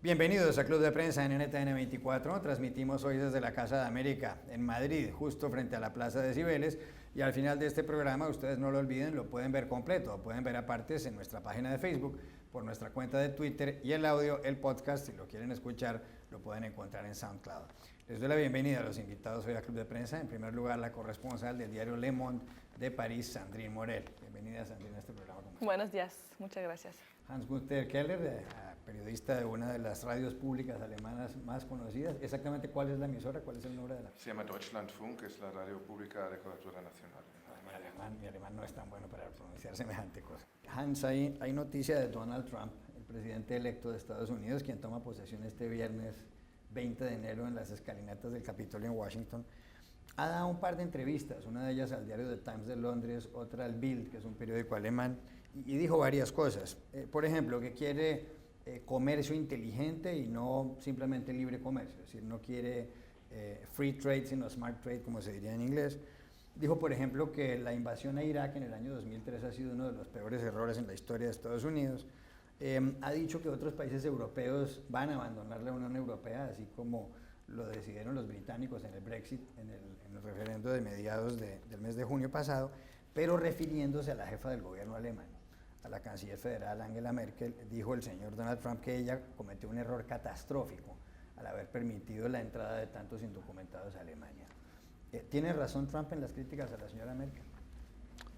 Bienvenidos a Club de Prensa en NTN 24. Transmitimos hoy desde la Casa de América, en Madrid, justo frente a la Plaza de Cibeles. Y al final de este programa, ustedes no lo olviden, lo pueden ver completo, pueden ver a partes en nuestra página de Facebook, por nuestra cuenta de Twitter, y el audio, el podcast, si lo quieren escuchar, lo pueden encontrar en SoundCloud. Les doy la bienvenida a los invitados hoy a Club de Prensa. En primer lugar, la corresponsal del diario Le Monde de París, Sandrine Morel. Bienvenida, Sandrine, a este programa. Buenos días, muchas gracias. Hans-Günter Keller, periodista de una de las radios públicas alemanas más conocidas. Exactamente, ¿cuál es la emisora? ¿Cuál es el nombre de la? Se llama Deutschlandfunk, es la radio pública de cobertura nacional. Mi alemán no es tan bueno para pronunciar semejante cosa. Hans, hay noticia de Donald Trump, el presidente electo de Estados Unidos, quien toma posesión este viernes 20 de enero en las escalinatas del Capitolio en Washington. Ha dado un par de entrevistas, una de ellas al diario The Times de Londres, otra al Bild, que es un periódico alemán, y dijo varias cosas. Por ejemplo, que quiere comercio inteligente y no simplemente libre comercio, es decir, no quiere free trade, sino smart trade, como se diría en inglés. Dijo, por ejemplo, que la invasión a Irak en el año 2003 ha sido uno de los peores errores en la historia de Estados Unidos. Ha dicho que otros países europeos van a abandonar la Unión Europea, así como lo decidieron los británicos en el Brexit, en el referendo de mediados del mes de junio pasado, pero refiriéndose a la jefa del gobierno alemán, a la canciller federal Angela Merkel, dijo el señor Donald Trump que ella cometió un error catastrófico al haber permitido la entrada de tantos indocumentados a Alemania. ¿Tiene razón Trump en las críticas a la señora Merkel?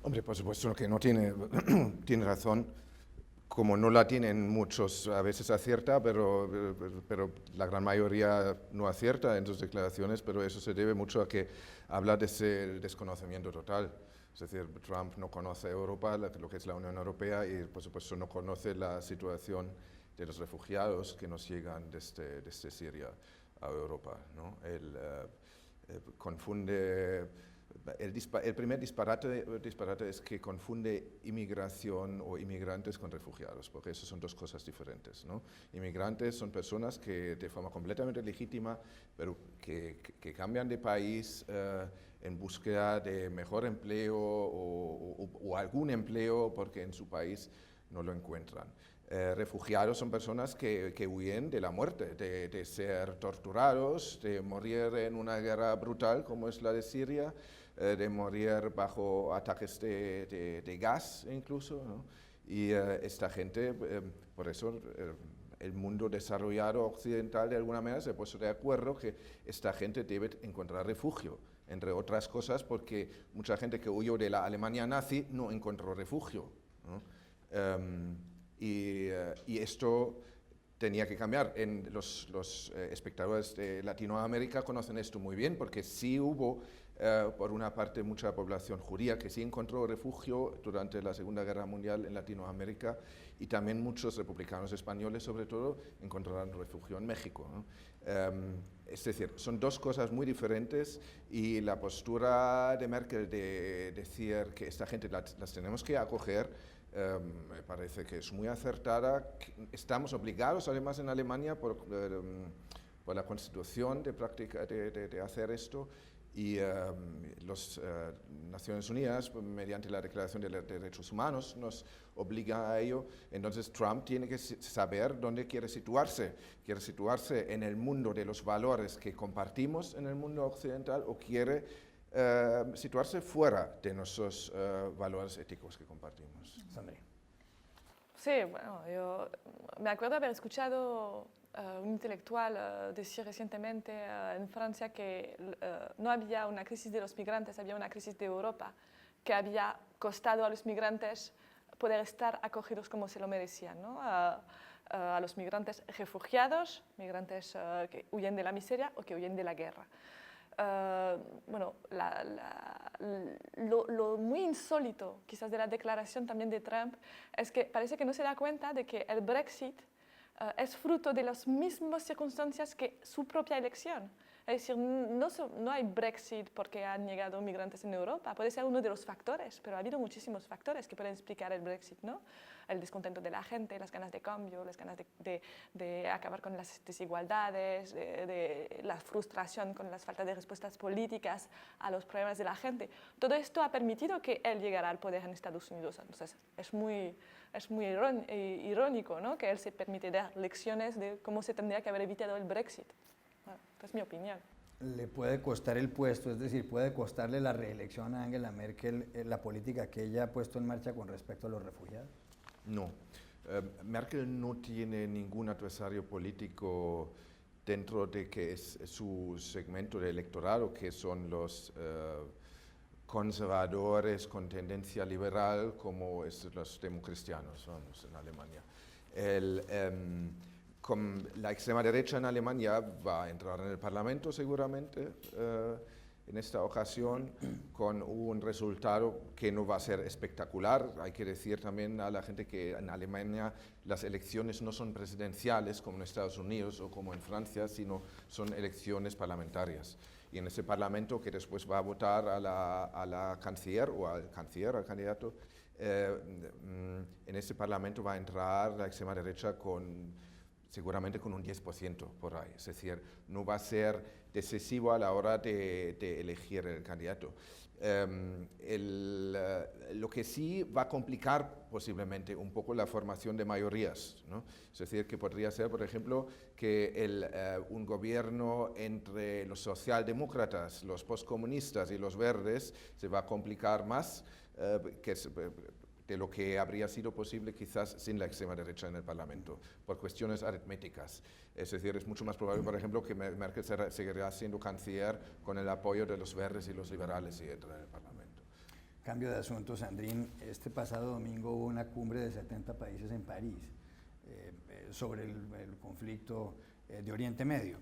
Hombre, por supuesto que no tiene, tiene razón, como no la tienen muchos, a veces acierta, pero la gran mayoría no acierta en sus declaraciones, pero eso se debe mucho a que habla de ese desconocimiento total. Es decir, Trump no conoce Europa, lo que es la Unión Europea, y por supuesto no conoce la situación de los refugiados que nos llegan desde Siria a Europa, ¿no? Confunde, el primer disparate es que confunde inmigración o inmigrantes con refugiados, porque eso son dos cosas diferentes, ¿no? Inmigrantes son personas que de forma completamente legítima, pero que cambian de país en búsqueda de mejor empleo o algún empleo porque en su país no lo encuentran. Refugiados son personas que huyen de la muerte, de ser torturados, de morir en una guerra brutal como es la de Siria, de morir bajo ataques de gas incluso, ¿no? Y esta gente, por eso el mundo desarrollado occidental de alguna manera se ha puesto de acuerdo que esta gente debe encontrar refugio, entre otras cosas porque mucha gente que huyó de la Alemania nazi no encontró refugio, ¿no? Y esto tenía que cambiar. Los espectadores de Latinoamérica conocen esto muy bien porque sí hubo, por una parte, mucha población judía que sí encontró refugio durante la Segunda Guerra Mundial en Latinoamérica y también muchos republicanos españoles, sobre todo, encontraron refugio en México, ¿no? Es decir, son dos cosas muy diferentes y la postura de Merkel de decir que esta gente las tenemos que acoger me parece que es muy acertada. Estamos obligados, además, en Alemania, por la Constitución de hacer esto, y las Naciones Unidas, mediante la Declaración de Derechos Humanos, nos obliga a ello. Entonces Trump tiene que saber dónde quiere situarse. ¿Quiere situarse en el mundo de los valores que compartimos en el mundo occidental o quiere situarse fuera de nuestros valores éticos que compartimos? Sandrine. Sí, bueno, yo me acuerdo haber escuchado un intelectual decir recientemente en Francia que no había una crisis de los migrantes, había una crisis de Europa, que había costado a los migrantes poder estar acogidos como se lo merecían, ¿no? A los migrantes refugiados, migrantes que huyen de la miseria o que huyen de la guerra. Bueno, lo muy insólito quizás de la declaración también de Trump es que parece que no se da cuenta de que el Brexit es fruto de las mismas circunstancias que su propia elección. Es decir, no hay Brexit porque han llegado migrantes en Europa, puede ser uno de los factores, pero ha habido muchísimos factores que pueden explicar el Brexit, ¿no? El descontento de la gente, las ganas de cambio, las ganas de acabar con las desigualdades, de la frustración con las faltas de respuestas políticas a los problemas de la gente. Todo esto ha permitido que él llegara al poder en Estados Unidos. Entonces, es muy es muy irónico, ¿no? Que él se permite dar lecciones de cómo se tendría que haber evitado el Brexit. Bueno, esta es mi opinión. Le puede costar el puesto, es decir, puede costarle la reelección a Angela Merkel la política que ella ha puesto en marcha con respecto a los refugiados. No. Merkel no tiene ningún adversario político dentro de que es su segmento de electorado, que son los conservadores con tendencia liberal, como los democristianos, vamos, en Alemania. Con la extrema derecha en Alemania va a entrar en el Parlamento seguramente en esta ocasión con un resultado que no va a ser espectacular. Hay que decir también a la gente que en Alemania las elecciones no son presidenciales como en Estados Unidos o como en Francia, sino son elecciones parlamentarias. Y en ese Parlamento que después va a votar a la canciller o al canciller, al candidato, en ese Parlamento va a entrar la extrema derecha seguramente con un 10% por ahí. Es decir, no va a ser decisivo a la hora de elegir el candidato. Lo que sí va a complicar posiblemente un poco la formación de mayorías, ¿no? Es decir, que podría ser, por ejemplo, que un gobierno entre los socialdemócratas, los postcomunistas y los verdes se va a complicar más de lo que habría sido posible quizás sin la extrema derecha en el Parlamento, por cuestiones aritméticas. Es decir, es mucho más probable, por ejemplo, que Merkel seguirá siendo canciller con el apoyo de los verdes y los liberales y entra en el Parlamento. Cambio de asunto, Sandrín. Este pasado domingo hubo una cumbre de 70 países en París sobre el conflicto de Oriente Medio.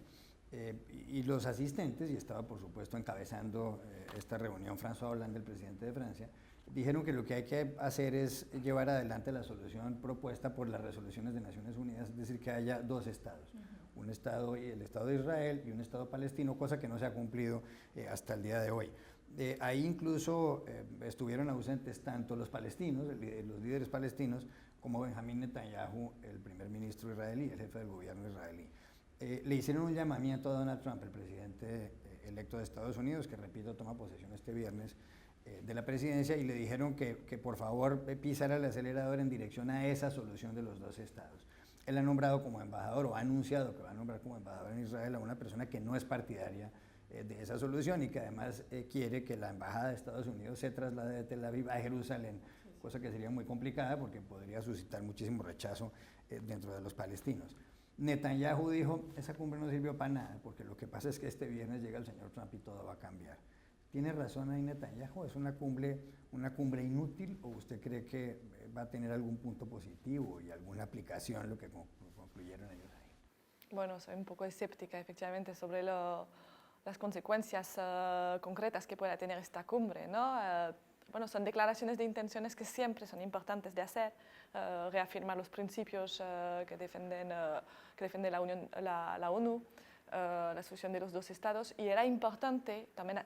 Y los asistentes, y estaba por supuesto encabezando esta reunión François Hollande, el presidente de Francia, dijeron que lo que hay que hacer es llevar adelante la solución propuesta por las resoluciones de Naciones Unidas, es decir, que haya dos estados, un estado, el Estado de Israel y un Estado palestino, cosa que no se ha cumplido hasta el día de hoy. Ahí incluso estuvieron ausentes tanto los palestinos, los líderes palestinos, como Benjamín Netanyahu, el primer ministro israelí, el jefe del gobierno israelí. Le hicieron un llamamiento a Donald Trump, el presidente electo de Estados Unidos, que repito, toma posesión este viernes de la presidencia, y le dijeron que por favor pisara el acelerador en dirección a esa solución de los dos estados. Él ha nombrado como embajador, o ha anunciado que va a nombrar como embajador en Israel a una persona que no es partidaria de esa solución y que además quiere que la embajada de Estados Unidos se traslade de Tel Aviv a Jerusalén, cosa que sería muy complicada porque podría suscitar muchísimo rechazo dentro de los palestinos. Netanyahu dijo, esa cumbre no sirvió para nada, porque lo que pasa es que este viernes llega el señor Trump y todo va a cambiar. ¿Tiene razón ahí Netanyahu? ¿Es una cumbre inútil o usted cree que va a tener algún punto positivo y alguna aplicación lo que concluyeron ellos ahí? Bueno, soy un poco escéptica efectivamente sobre las consecuencias concretas que pueda tener esta cumbre, ¿no? Bueno, son declaraciones de intenciones que siempre son importantes de hacer, reafirmar los principios que defiende la ONU, la solución de los dos estados, y era importante también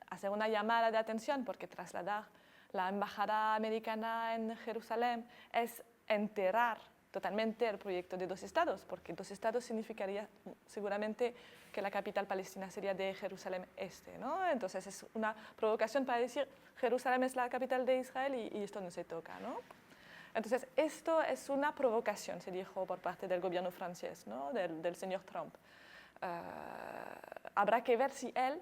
hacer una llamada de atención porque trasladar la embajada americana en Jerusalén es enterrar totalmente el proyecto de dos estados, porque dos estados significaría seguramente que la capital palestina sería de Jerusalén Este, ¿no? Entonces es una provocación para decir Jerusalén es la capital de Israel y esto no se toca, ¿no? Entonces esto es una provocación, se dijo por parte del gobierno francés, ¿no? del señor Trump. Habrá que ver si él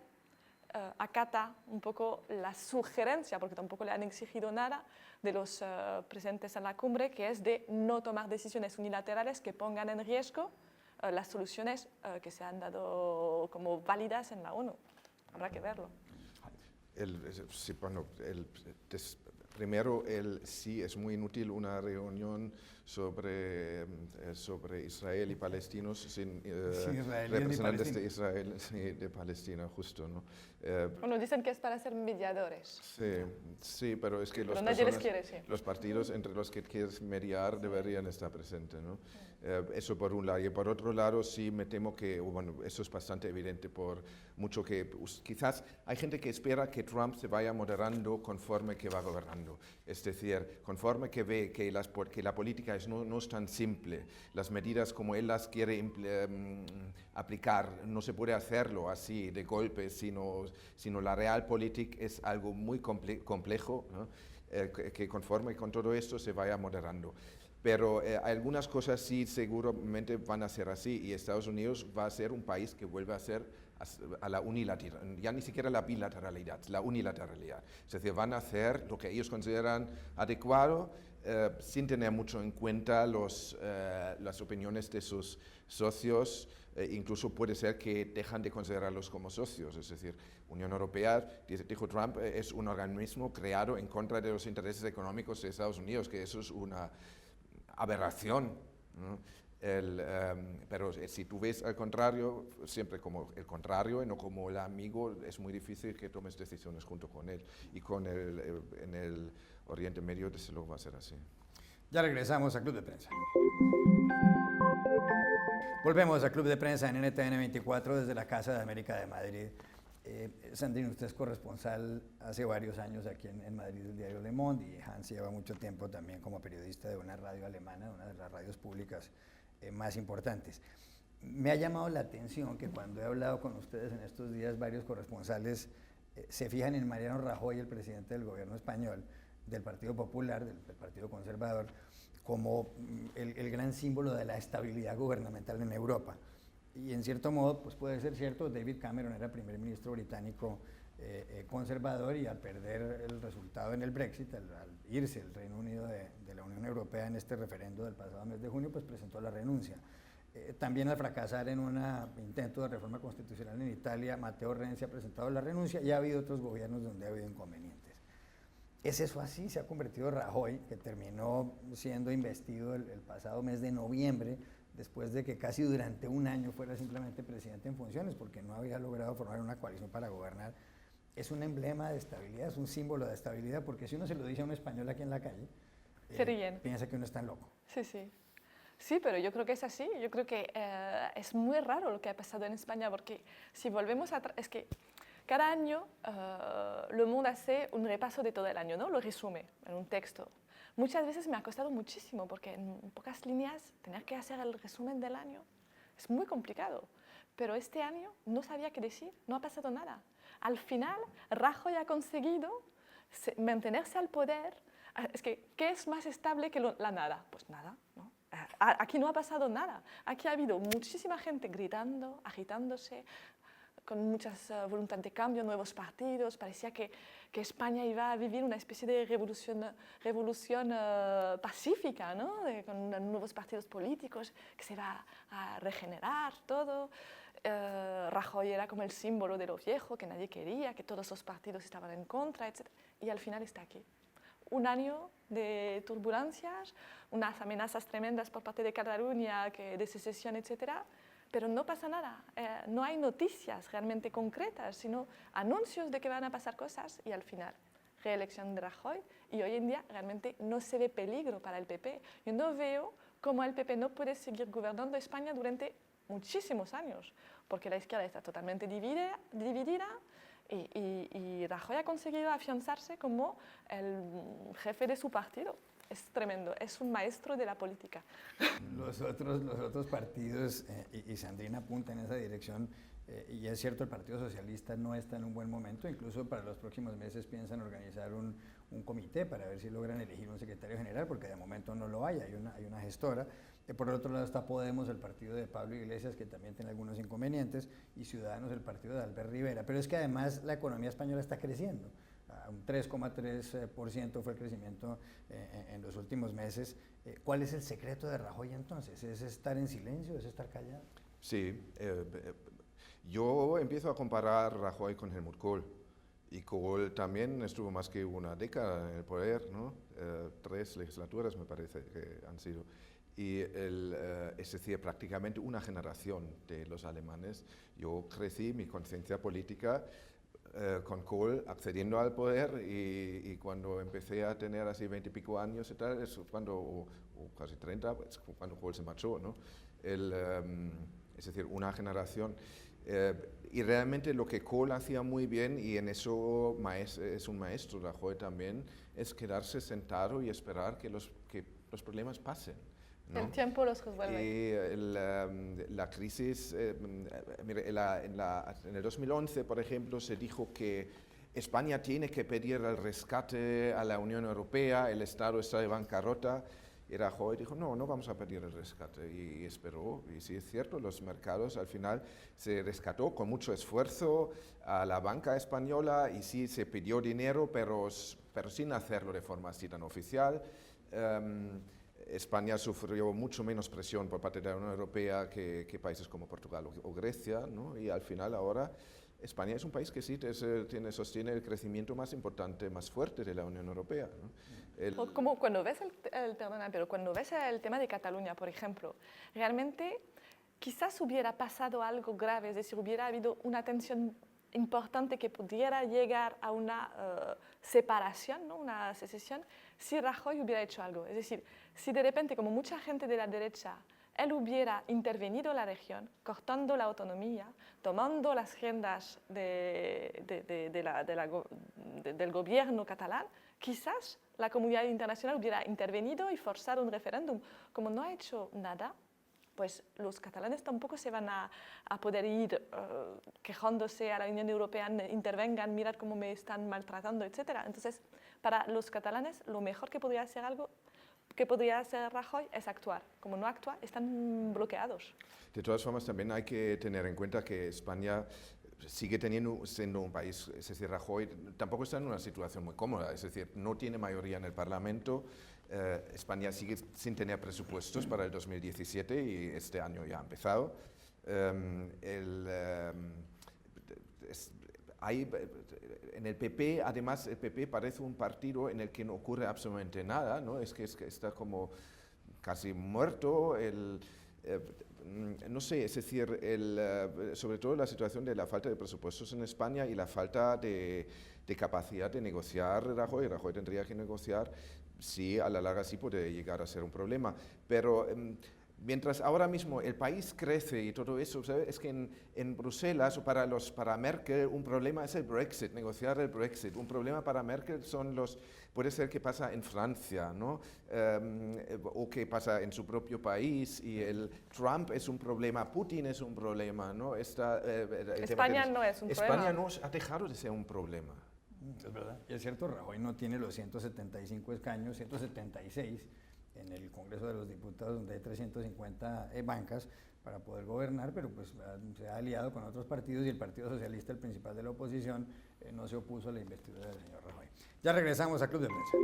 acata un poco la sugerencia, porque tampoco le han exigido nada de los presentes en la cumbre, que es de no tomar decisiones unilaterales que pongan en riesgo las soluciones que se han dado como válidas en la ONU. Habrá que verlo. Primero, sí es muy inútil una reunión sobre Israel y palestinos sin representantes de Israel y de Palestina, justo, ¿no? Bueno, dicen que es para ser mediadores. Sí, pero es que los partidos entre los que quieres mediar deberían estar presentes, ¿no? Eso por un lado. Y por otro lado, sí me temo que, bueno, eso es bastante evidente por mucho que quizás hay gente que espera que Trump se vaya moderando conforme que va gobernando. Es decir, conforme que ve que la política no es tan simple, las medidas como él las quiere aplicar, no se puede hacerlo así de golpe, sino la realpolitik es algo muy complejo, ¿no? Que conforme con todo esto se vaya moderando. Pero algunas cosas sí seguramente van a ser así y Estados Unidos va a ser un país que vuelve a ser a la unilateralidad, ya ni siquiera la bilateralidad, la unilateralidad. Es decir, van a hacer lo que ellos consideran adecuado sin tener mucho en cuenta las opiniones de sus socios. Incluso puede ser que dejan de considerarlos como socios. Es decir, Unión Europea, dijo Trump, es un organismo creado en contra de los intereses económicos de Estados Unidos, que eso es una aberración, ¿no? Pero si tú ves al contrario, siempre como el contrario y no como el amigo, es muy difícil que tomes decisiones junto con él. Y en el Oriente Medio, desde luego, va a ser así. Ya regresamos a Club de Prensa. Volvemos a Club de Prensa en NTN 24 desde la Casa de América de Madrid. Sandrine, usted es corresponsal hace varios años aquí en Madrid del diario Le Monde y Hans lleva mucho tiempo también como periodista de una radio alemana, una de las radios públicas más importantes. Me ha llamado la atención que cuando he hablado con ustedes en estos días, varios corresponsales se fijan en Mariano Rajoy, el presidente del gobierno español, del Partido Popular, del Partido Conservador, como el gran símbolo de la estabilidad gubernamental en Europa. Y en cierto modo, pues puede ser cierto, David Cameron era primer ministro británico conservador y al perder el resultado en el Brexit, al irse el Reino Unido de la Unión Europea en este referendo del pasado mes de junio, pues presentó la renuncia. También al fracasar en un intento de reforma constitucional en Italia, Matteo Renzi ha presentado la renuncia y ha habido otros gobiernos donde ha habido inconvenientes. ¿Es eso así? Se ha convertido Rajoy, que terminó siendo investido el pasado mes de noviembre, después de que casi durante un año fuera simplemente presidente en funciones, porque no había logrado formar una coalición para gobernar. Es un emblema de estabilidad, es un símbolo de estabilidad, porque si uno se lo dice a un español aquí en la calle, piensa que uno está loco. Sí, sí. Sí, pero yo creo que es así. Yo creo que es muy raro lo que ha pasado en España, porque si volvemos atrás, es que cada año Le Monde hace un repaso de todo el año, ¿no? Lo resume en un texto. Muchas veces me ha costado muchísimo, porque en pocas líneas tener que hacer el resumen del año es muy complicado. Pero este año no sabía qué decir, no ha pasado nada. Al final, Rajoy ha conseguido mantenerse al poder. Es que, ¿qué es más estable que la nada? Pues nada, ¿no? Aquí no ha pasado nada. Aquí ha habido muchísima gente gritando, agitándose, con muchas voluntad de cambio, nuevos partidos. Parecía que España iba a vivir una especie de revolución pacífica, ¿no? Con nuevos partidos políticos, que se va a regenerar todo. Rajoy era como el símbolo de lo viejo, que nadie quería, que todos los partidos estaban en contra, etc. Y al final está aquí. Un año de turbulencias, unas amenazas tremendas por parte de Cataluña, de secesión, etc. Pero no pasa nada, no hay noticias realmente concretas, sino anuncios de que van a pasar cosas y al final reelección de Rajoy y hoy en día realmente no se ve peligro para el PP. Yo no veo cómo el PP no puede seguir gobernando España durante muchísimos años, porque la izquierda está totalmente dividida y Rajoy ha conseguido afianzarse como el jefe de su partido. Es tremendo, es un maestro de la política. Los otros partidos, y Sandrine apunta en esa dirección, y es cierto, el Partido Socialista no está en un buen momento, incluso para los próximos meses piensan organizar un comité para ver si logran elegir un secretario general, porque de momento no lo hay una gestora. Por el otro lado está Podemos, el partido de Pablo Iglesias, que también tiene algunos inconvenientes, y Ciudadanos, el partido de Albert Rivera. Pero es que además la economía española está creciendo. Un 3,3% fue el crecimiento en los últimos meses. ¿Cuál es el secreto de Rajoy entonces? ¿Es estar en silencio? ¿Es estar callado? Sí, yo empiezo a comparar Rajoy con Helmut Kohl. Y Kohl también estuvo más que una década en el poder, ¿no? 3 legislaturas me parece que han sido. Y es decir, prácticamente una generación de los alemanes. Yo crecí mi conciencia política con Kohl accediendo al poder y cuando empecé a tener así 20 y pico años y tal, es cuando, o casi 30, es cuando Kohl se marchó, ¿no? Es decir, una generación. Y realmente lo que Kohl hacía muy bien, y en eso es un maestro, Rajoy también, es quedarse sentado y esperar que los problemas pasen, ¿no? El tiempo los resuelve. Y la crisis, mire, en el 2011, por ejemplo, se dijo que España tiene que pedir el rescate a la Unión Europea, el Estado está de bancarrota, y Rajoy dijo, no, no vamos a pedir el rescate, y esperó, y sí es cierto, los mercados al final se rescató con mucho esfuerzo a la banca española, y sí se pidió dinero, pero sin hacerlo de forma así tan oficial. España sufrió mucho menos presión por parte de la Unión Europea que países como Portugal o Grecia, ¿no? Y al final ahora España es un país que sí sostiene el crecimiento más importante, más fuerte de la Unión Europea, ¿no? Como cuando ves cuando ves el tema de Cataluña, por ejemplo, realmente quizás hubiera pasado algo grave, es decir, hubiera habido una tensión importante que pudiera llegar a una separación, ¿no? Una secesión, si Rajoy hubiera hecho algo. Es decir, si de repente, como mucha gente de la derecha, él hubiera intervenido en la región, cortando la autonomía, tomando las riendas del gobierno catalán, quizás la comunidad internacional hubiera intervenido y forzado un referéndum. Como no ha hecho nada, pues los catalanes tampoco se van a poder ir quejándose a la Unión Europea, intervengan, mirad cómo me están maltratando, etc. Entonces, para los catalanes, lo mejor que podría hacer Rajoy es actuar. Como no actúa, están bloqueados. De todas formas, también hay que tener en cuenta que España sigue siendo un país, es decir, Rajoy tampoco está en una situación muy cómoda, es decir, no tiene mayoría en el Parlamento. España sigue sin tener presupuestos para el 2017 y este año ya ha empezado. En el PP, además, el PP parece un partido en el que no ocurre absolutamente nada, ¿no? Es que está como casi muerto. No sé, es decir, sobre todo la situación de la falta de presupuestos en España y la falta de capacidad de negociar Rajoy tendría que negociar, sí, a la larga sí puede llegar a ser un problema, pero mientras ahora mismo el país crece y todo eso, ¿sabes? Es que en Bruselas o para Merkel un problema es el Brexit, negociar el Brexit. Un problema para Merkel puede ser que pasa en Francia, ¿no? O que pasa en su propio país, y Trump es un problema, Putin es un problema, ¿no? España no es un problema. España no ha dejado de ser un problema. Es verdad. Y es cierto, Rajoy no tiene los 175 escaños, 176 en el Congreso de los Diputados, donde hay 350 bancas para poder gobernar, pero pues se ha aliado con otros partidos, y el Partido Socialista, el principal de la oposición, no se opuso a la investidura del señor Rajoy. Ya regresamos a Club de Prensa.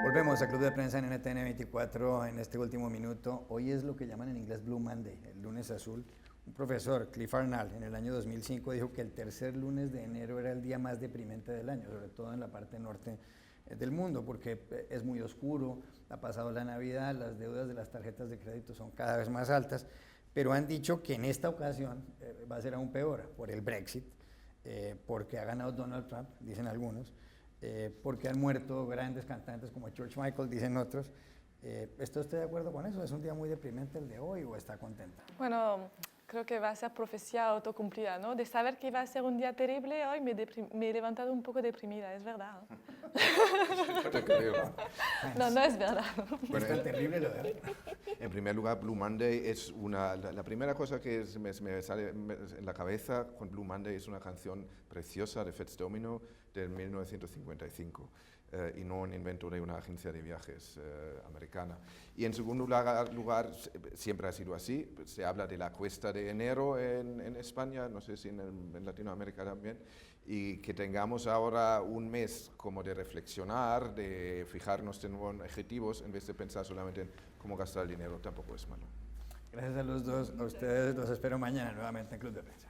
Volvemos a Club de Prensa en NTN 24 en este último minuto. Hoy es lo que llaman en inglés Blue Monday, el lunes azul. Un profesor, Cliff Arnall, en el año 2005 dijo que el tercer lunes de enero era el día más deprimente del año, sobre todo en la parte norte del mundo, porque es muy oscuro, ha pasado la Navidad, las deudas de las tarjetas de crédito son cada vez más altas, pero han dicho que en esta ocasión va a ser aún peor por el Brexit, porque ha ganado Donald Trump, dicen algunos, porque han muerto grandes cantantes como George Michael, dicen otros. ¿Está usted de acuerdo con eso? ¿Es un día muy deprimente el de hoy o está contenta? Bueno, creo que va a ser profecía autocumplida, ¿no? De saber que iba a ser un día terrible, hoy me he levantado un poco deprimida, es verdad. No te creo. No es verdad. Bueno, es terrible lo de hoy. En primer lugar, Blue Monday es la primera cosa que me sale en la cabeza con Blue Monday es una canción preciosa de Fats Domino de 1955. Y no un invento de una agencia de viajes americana. Y en segundo lugar, siempre ha sido así, se habla de la cuesta de enero en España, no sé si en Latinoamérica también, y que tengamos ahora un mes como de reflexionar, de fijarnos en nuevos objetivos, en vez de pensar solamente en cómo gastar el dinero, tampoco es malo. Gracias a los dos, a ustedes los espero mañana nuevamente en Club de Prensa.